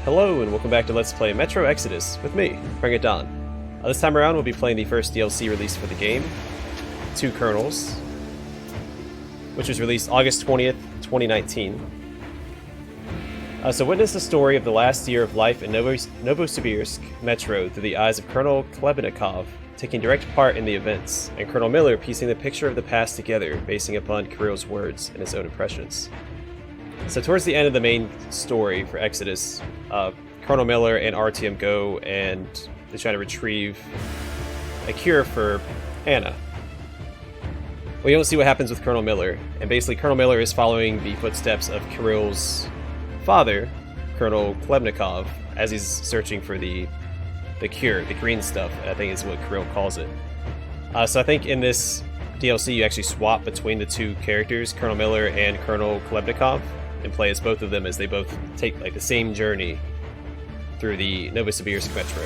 Hello and welcome back to Let's Play Metro Exodus with me, Bring It Don. This time around we'll be playing the first DLC released for the game, Two Colonels, which was released August 20th, 2019. So witness the story of the last year of life in Novosibirsk Metro through the eyes of Colonel Khlebnikov, taking direct part in the events, and Colonel Miller piecing the picture of the past together, basing upon Kirill's words and his own impressions. So towards the end of the main story for Exodus, Colonel Miller and RTM go and they try to retrieve a cure for Anna. We don't see what happens with Colonel Miller, and basically Colonel Miller is following the footsteps of Kirill's father, Colonel Khlebnikov, as he's searching for the cure, the green stuff, I think is what Kirill calls it. So I think in this DLC you actually swap between the two characters, Colonel Miller and Colonel Khlebnikov, and play as both of them as they both take like the same journey through the Novosibirsk Metro.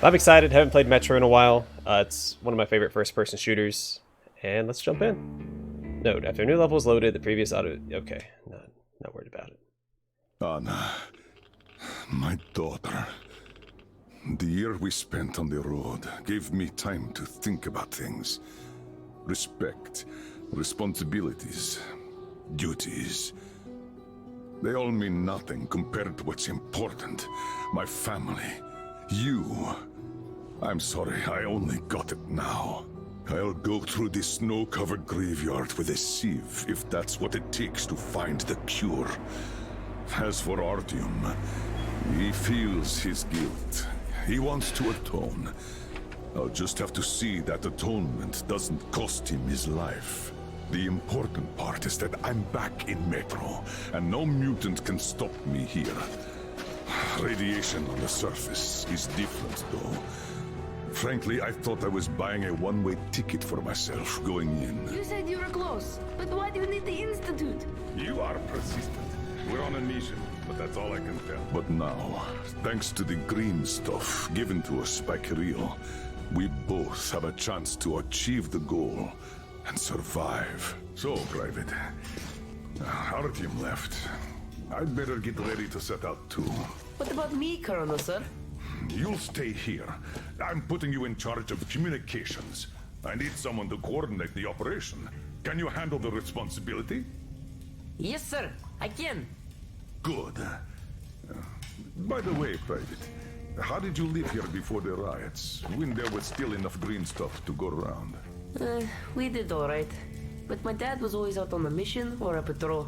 I'm excited, haven't played Metro in a while. It's one of my favorite first-person shooters, and let's jump in. Note, after a new level is loaded, the previous auto... Okay, not worried about it. Anna, my daughter. The year we spent on the road gave me time to think about things. Respect, responsibilities, duties. They all mean nothing compared to what's important. My family. You. I'm sorry, I only got it now. I'll go through this snow-covered graveyard with a sieve if that's what it takes to find the cure. As for Artyom, he feels his guilt. He wants to atone. I'll just have to see that atonement doesn't cost him his life. The important part is that I'm back in Metro, and no mutant can stop me here. Radiation on the surface is different, though. Frankly, I thought I was buying a one-way ticket for myself going in. You said you were close, but why do you need the Institute? You are persistent. We're on a mission, but that's all I can tell. But now, thanks to the green stuff given to us by Kirill, we both have a chance to achieve the goal and survive. So, Private, Artyom left. I'd better get ready to set out too. What about me, Colonel, sir? You'll stay here. I'm putting you in charge of communications. I need someone to coordinate the operation. Can you handle the responsibility? Yes, sir. I can. Good. By the way, Private, how did you live here before the riots, when there was still enough green stuff to go around? We did all right. But my dad was always out on a mission or a patrol.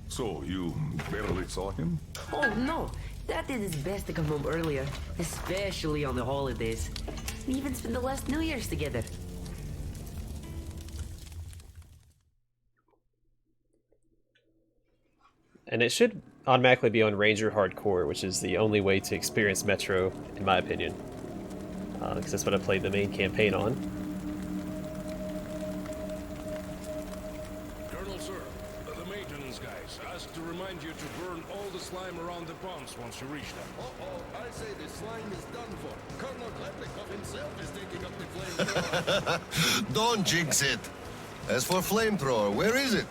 So, you barely saw him? Oh, no. Dad did his best to come home earlier, especially on the holidays. We even spent the last New Year's together. And it should automatically be on Ranger Hardcore, which is the only way to experience Metro, in my opinion. Because that's what I played the main campaign on. Colonel, sir, the maintenance guys asked to remind you to burn all the slime around the ponds once you reach them. I say the slime is done for. Colonel Khlebnikov himself is taking up the flamethrower. Don't jinx it. As for flamethrower, where is it?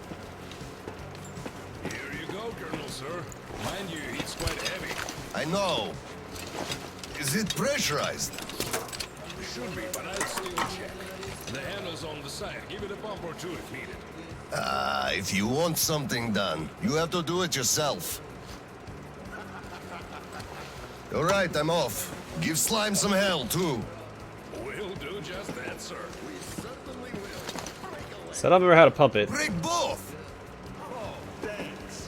Here you go, Colonel, sir. Mind you, it's quite heavy. I know. Is it pressurized? It should be, but I'll still check. The handle's on the side. Give it a bump or two if needed. If you want something done, you have to do it yourself. All right, I'm off. Give slime some hell, too. We'll do just that, sir. We certainly will. So I don't remember how to pump it. Break both! Oh, thanks.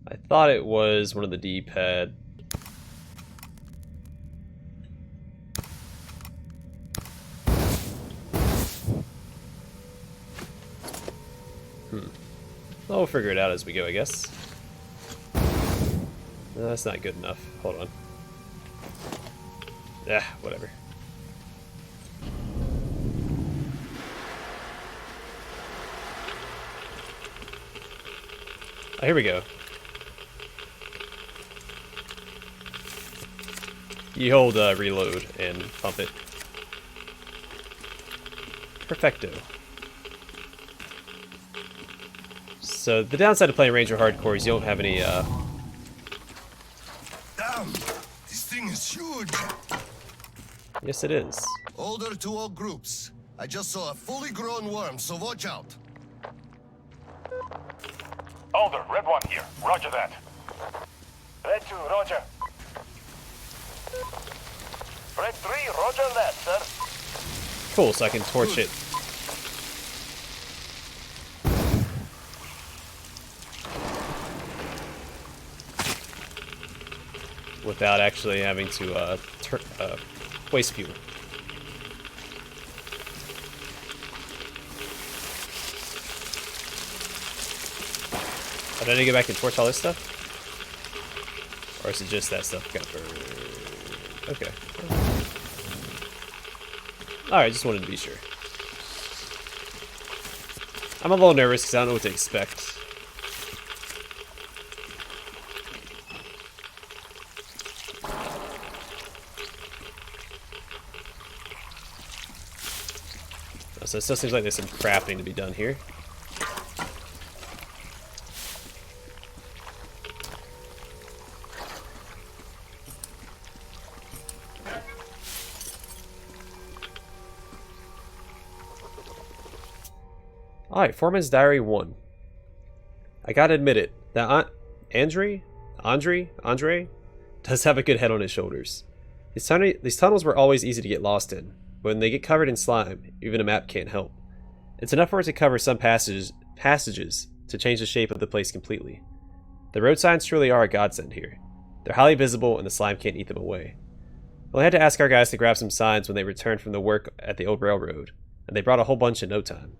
I thought it was one of the D-pad. We'll figure it out as we go, I guess. No, that's not good enough. Hold on. Whatever. Oh, here we go. You hold reload and pump it. Perfecto. So the downside of playing Ranger Hardcore is you don't have any Damn! This thing is huge! Yes, it is. Order to all groups. I just saw a fully grown worm, so watch out. Alder, Red 1 here. Roger that. Red 2, roger. Red 3, roger that, sir. Cool, so I can torch it. Without actually having to waste fuel. Oh, did I need to go back and torch all this stuff? Or is it just that stuff got burned? Okay. Alright, just wanted to be sure. I'm a little nervous because I don't know what to expect. So it still seems like there's some crafting to be done here. Alright, Foreman's Diary 1. I gotta admit it, that Andre does have a good head on his shoulders. These tunnels were always easy to get lost in. When they get covered in slime, even a map can't help. It's enough for it to cover some passages to change the shape of the place completely. The road signs truly are a godsend here. They're highly visible and the slime can't eat them away. Well, I had to ask our guys to grab some signs when they returned from the work at the old railroad, and they brought a whole bunch in no time.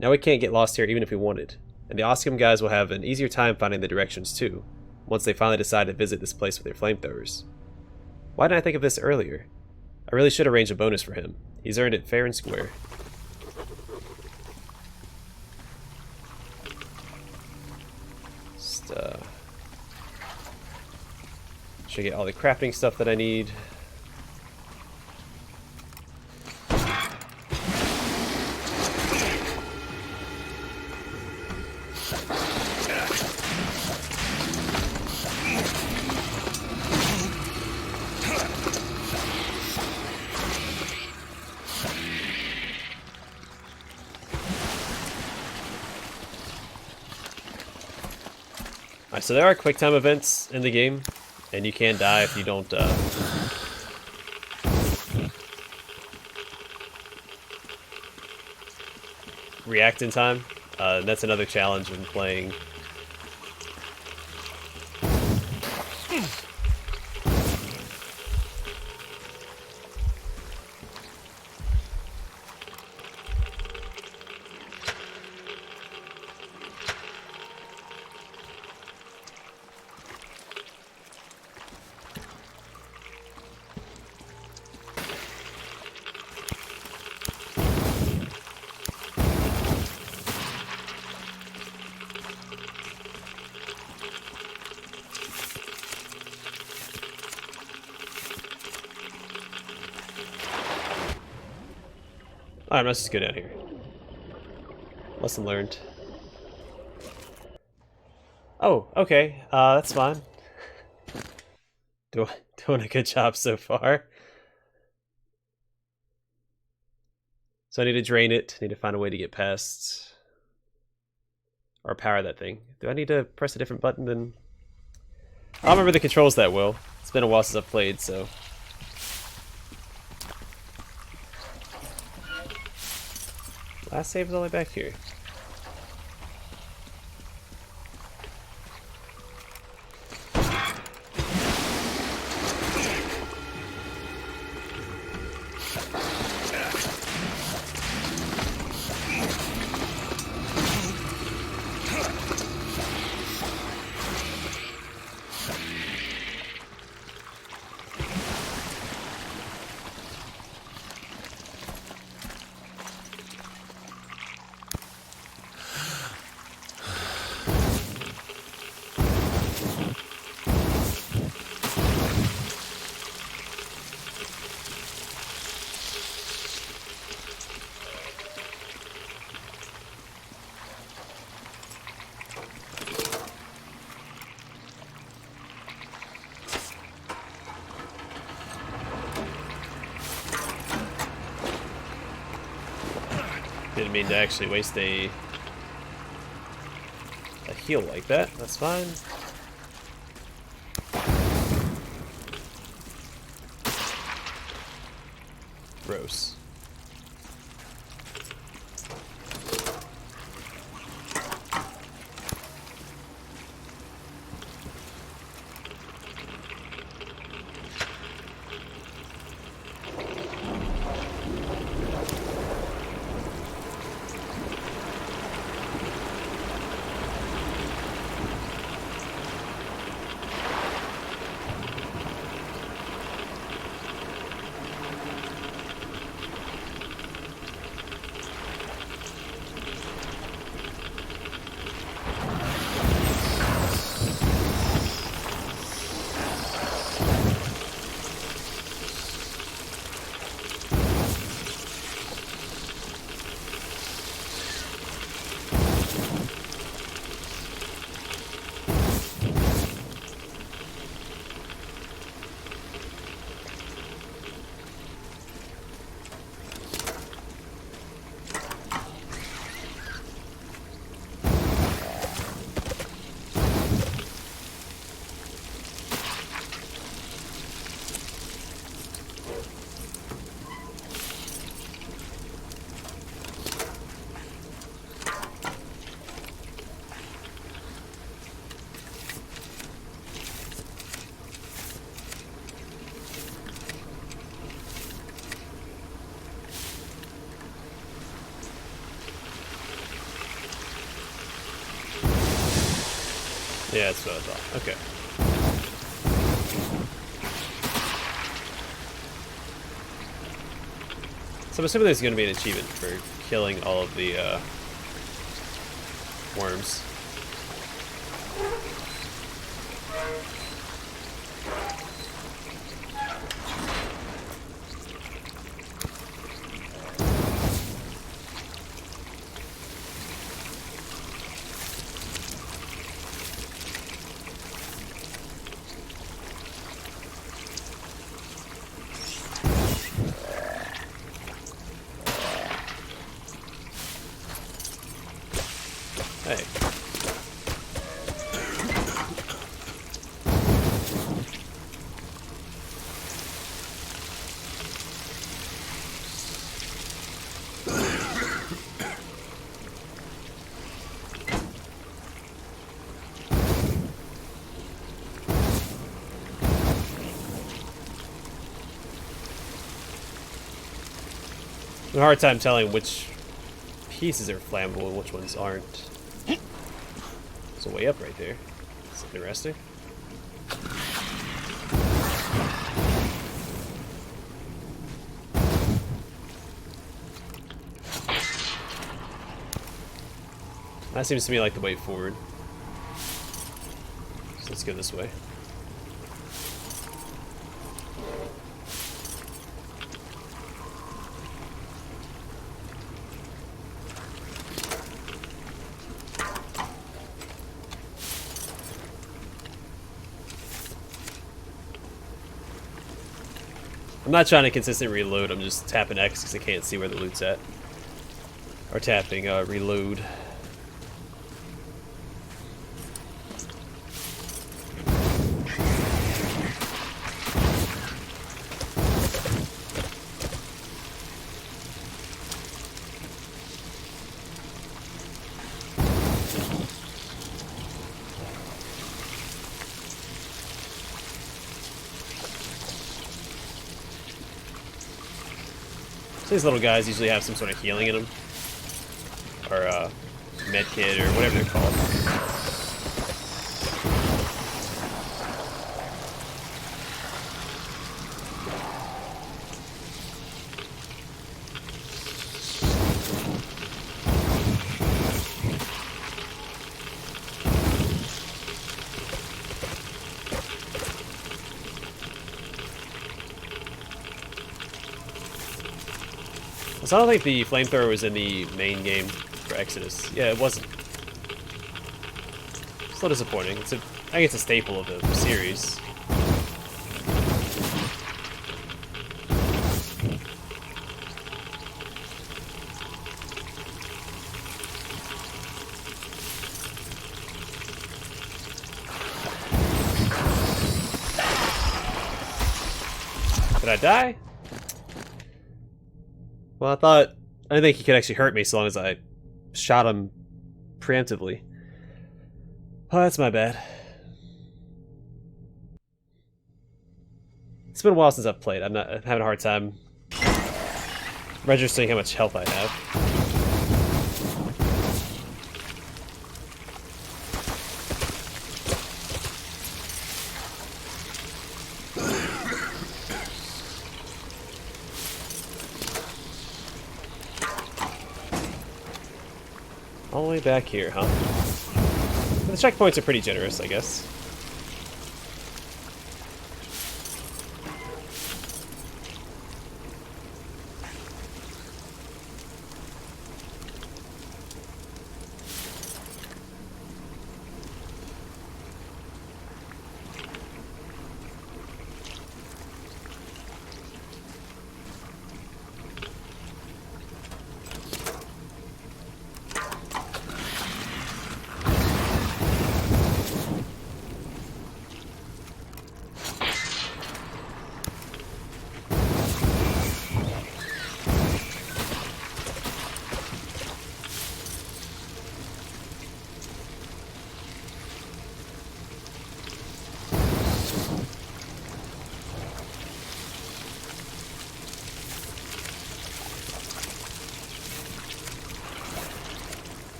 Now we can't get lost here even if we wanted, and the Oscom guys will have an easier time finding the directions too, once they finally decide to visit this place with their flamethrowers. Why didn't I think of this earlier? I really should arrange a bonus for him. He's earned it fair and square. Just, should get all the crafting stuff that I need. So there are quick time events in the game, and you can die if you don't react in time. And that's another challenge when playing. Alright, let's just go down here. Lesson learned. Oh, okay. That's fine. Doing a good job so far. So I need to drain it. Need to find a way to get past or power that thing. Do I need to press a different button than? I don't remember the controls that well. It's been a while since I've played, so. Last save is all the way back here. Didn't mean to actually waste a heal like that. That's fine. Gross. Yeah, that's what I thought. Okay. So I'm assuming there's going to be an achievement for killing all of the worms. Hey. I have a hard time telling which pieces are flammable and which ones aren't. There's a way up right there. That's interesting. That seems to me like the way forward. So let's go this way. I'm not trying to consistently reload, I'm just tapping X because I can't see where the loot's at. Or tapping reload. So these little guys usually have some sort of healing in them. Or med kit or whatever they're called. So I don't think the flamethrower was in the main game for Exodus. Yeah, it wasn't. Still disappointing. I think it's a staple of the series. Did I die? Well, I didn't think he could actually hurt me so long as I shot him preemptively. Oh, that's my bad. It's been a while since I've played. I'm having a hard time registering how much health I have. All the way back here, huh? The checkpoints are pretty generous, I guess.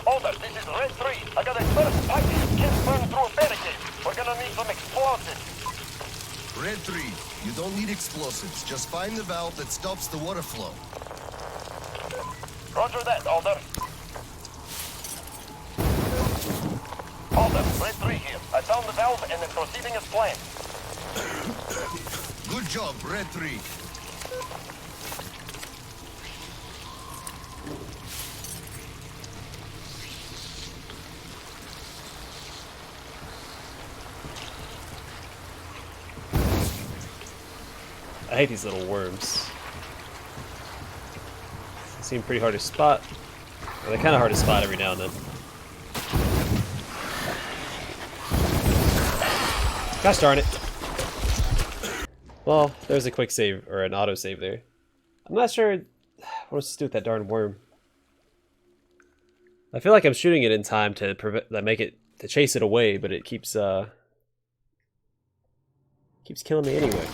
Hold up, this is Red 3. I got a first pipe can't burn through a barricade. We're gonna need some explosives. Red 3, you don't need explosives. Just find the valve that stops the water flow. Roger that, Alder. Alder, Red 3 here. I found the valve and it's proceeding as planned. Good job, Red 3. I hate these little worms. They seem pretty hard to spot. Well, they're kind of hard to spot every now and then. Gosh darn it. Well, there's a quick save, or an auto save there. I'm not sure what to do with that darn worm. I feel like I'm shooting it in time to to chase it away, but it keeps killing me anyway.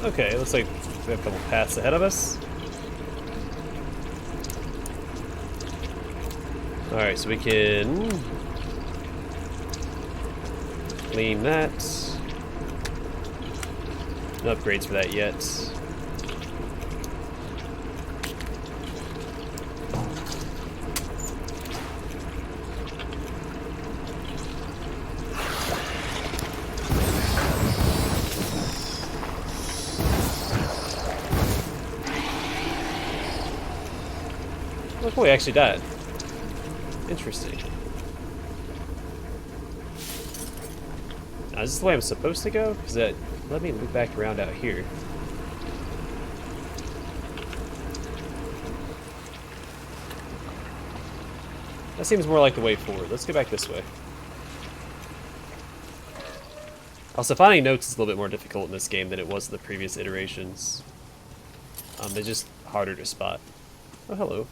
Okay, looks like we have a couple paths ahead of us. Alright, so we can clean that. No upgrades for that yet. Look, boy, actually died. Interesting. Now, is this the way I'm supposed to go? Because that let me loop back around out here. That seems more like the way forward. Let's go back this way. Also, finding notes is a little bit more difficult in this game than it was in the previous iterations. They're just harder to spot. Oh, hello.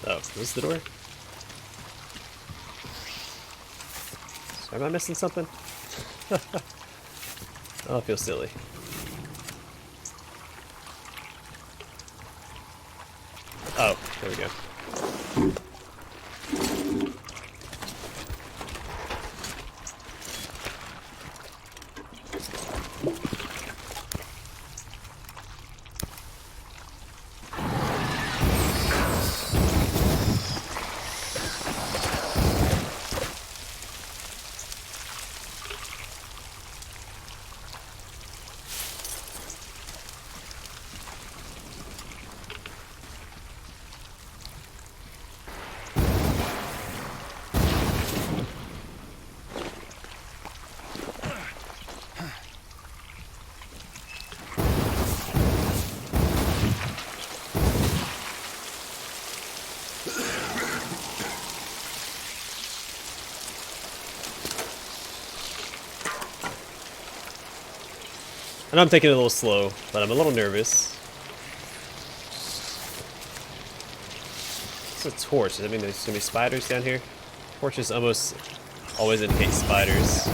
Oh, is this the door? So am I missing something? Oh, I feel silly. Oh, there we go. I know I'm taking it a little slow, but I'm a little nervous. It's a torch. Does that mean there's gonna be spiders down here? Torches almost always indicate spiders.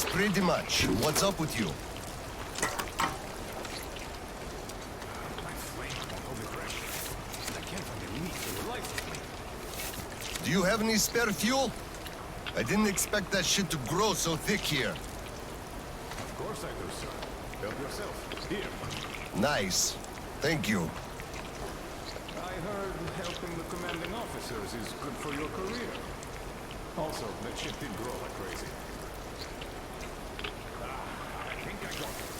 Yes, pretty much. What's up with you? Do you have any spare fuel? I didn't expect that shit to grow so thick here. Of course I do, sir. Help yourself. Here. Nice. Thank you. I heard helping the commanding officers is good for your career. Also, that shit did grow like crazy. I think I got it.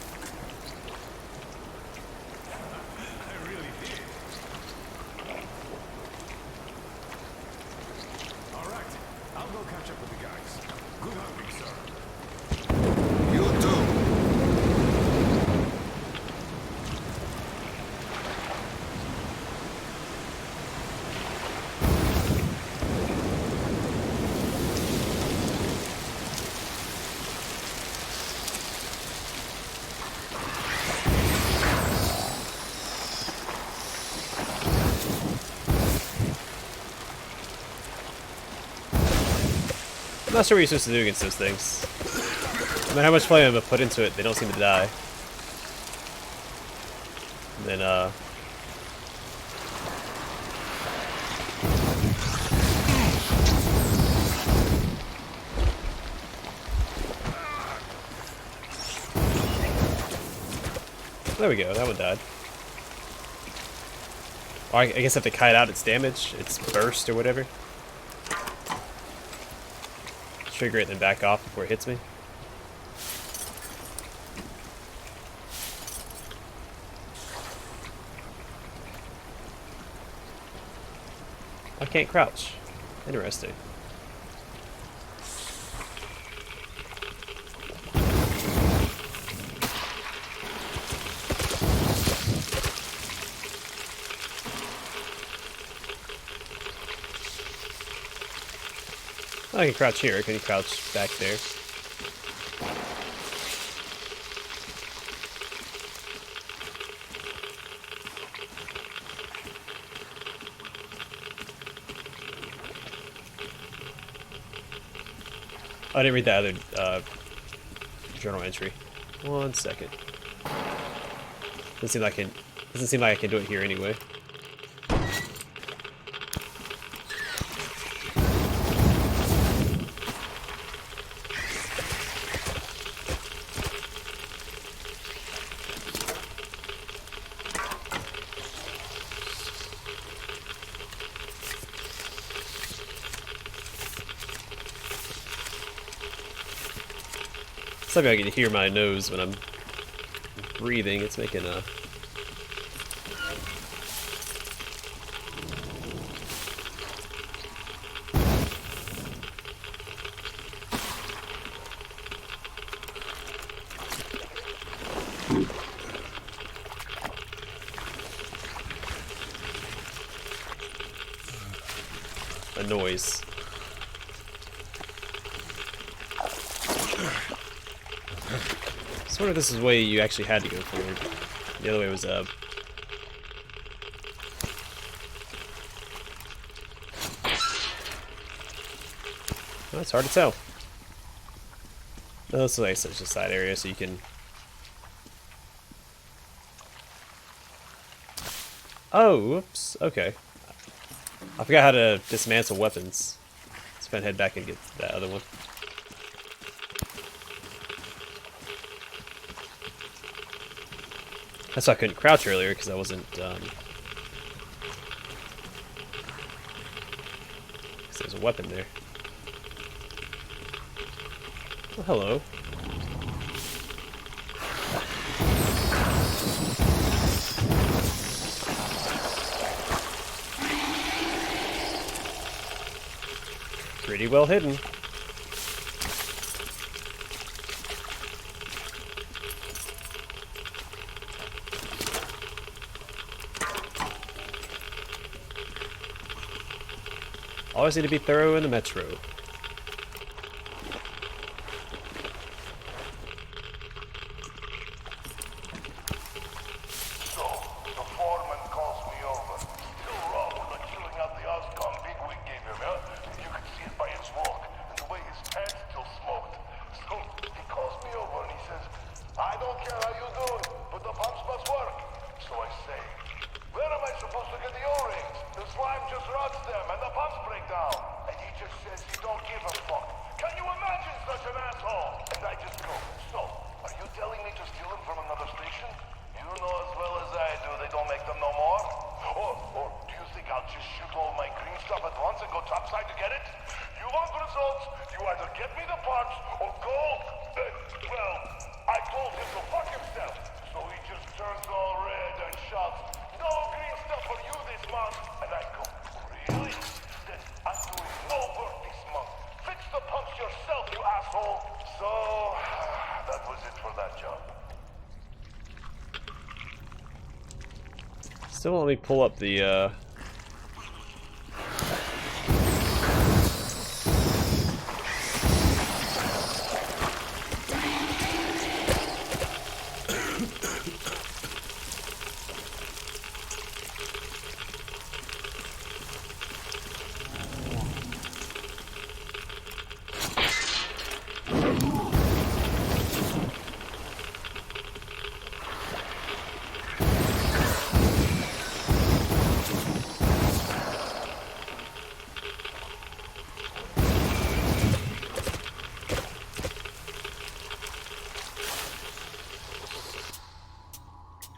I really did. All right. I'll go catch up with the guys. Good hunting, sir. You too. I'm not sure what you're supposed to do against those things. No matter how much flame I put into it, they don't seem to die. And then, there we go, that one died. Oh, I guess I have to kite out its damage, its burst or whatever. Trigger it and then back off before it hits me. I can't crouch. Interesting. I can crouch here. Can you crouch back there? I didn't read that other journal entry. 1 second. Doesn't seem like I can do it here anyway. Something I can hear my nose when I'm breathing. It's making a noise. Sort of this is the way you actually had to go forward. The other way was up. Well, it's hard to tell. No, this is like such a side area, so you can. Oh, whoops. Okay. I forgot how to dismantle weapons. Let's go head back and get that other one. That's why I couldn't crouch earlier, because I wasn't, because there's a weapon there. Oh, hello. Pretty well hidden. Always need to be thorough in the metro. So, the foreman calls me over. Still raw from the killing out the Oscom bigwig gave him, huh? You could see it by his walk, and the way his pants still smoked. So, he calls don't care how you do it, but the pumps must work. So I say, where am I supposed to get the O-rings? The slime just rots them and the pumps break down. And he just says he don't give a fuck. Can you imagine such an asshole? And I just go, so, are you telling me to steal them from another station? You know as well as I do they don't make them no more. Or do you think I'll just shoot all my green stuff at once and go topside to get it? You want results, you either get me the parts or go... well, I told him to fuck himself. So he just turns all red and shouts, no green stuff for you this month. And I go, really? Then I'm doing no work this month. Fix the pumps yourself, you asshole. So, that was it for that job. Still let me pull up the,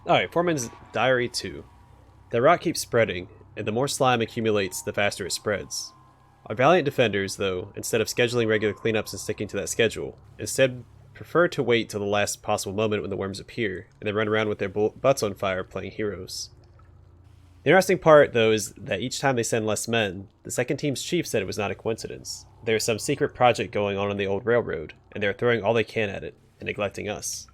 Alright, Foreman's Diary 2. The rot keeps spreading, and the more slime accumulates, the faster it spreads. Our valiant defenders, though, instead of scheduling regular cleanups and sticking to that schedule, instead prefer to wait till the last possible moment when the worms appear, and then run around with their butts on fire playing heroes. The interesting part, though, is that each time they send less men, the second team's chief said it was not a coincidence. There is some secret project going on the old railroad, and they are throwing all they can at it, and neglecting us.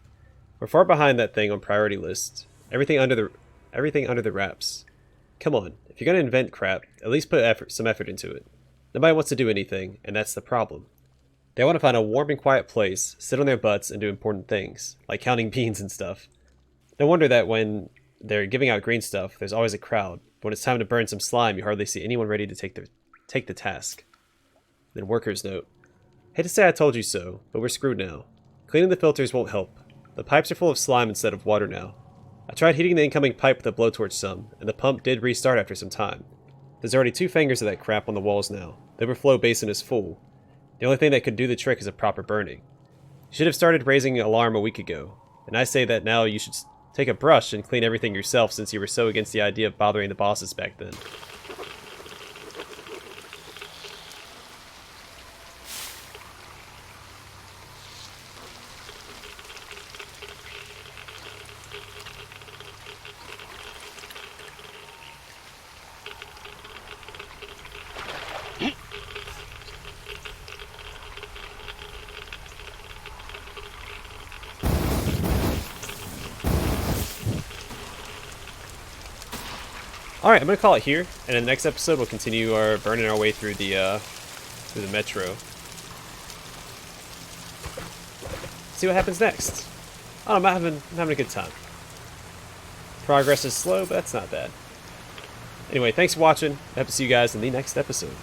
We're far behind that thing on priority list. Everything under the wraps. Come on, if you're gonna invent crap, at least put some effort into it. Nobody wants to do anything, and that's the problem. They want to find a warm and quiet place, sit on their butts, and do important things, like counting beans and stuff. No wonder that when they're giving out green stuff, there's always a crowd. But when it's time to burn some slime, you hardly see anyone ready to take the task. Then worker's note. Hate to say I told you so, but we're screwed now. Cleaning the filters won't help. The pipes are full of slime instead of water now. I tried heating the incoming pipe with a blowtorch some, and the pump did restart after some time. There's already 2 fingers of that crap on the walls now. The overflow basin is full. The only thing that could do the trick is a proper burning. You should have started raising an alarm a week ago, and I say that now you should take a brush and clean everything yourself since you were so against the idea of bothering the bosses back then. Alright, I'm going to call it here, and in the next episode we'll continue burning our way through the metro. See what happens next. Oh, I'm having a good time. Progress is slow, but that's not bad. Anyway, thanks for watching. I hope to see you guys in the next episode.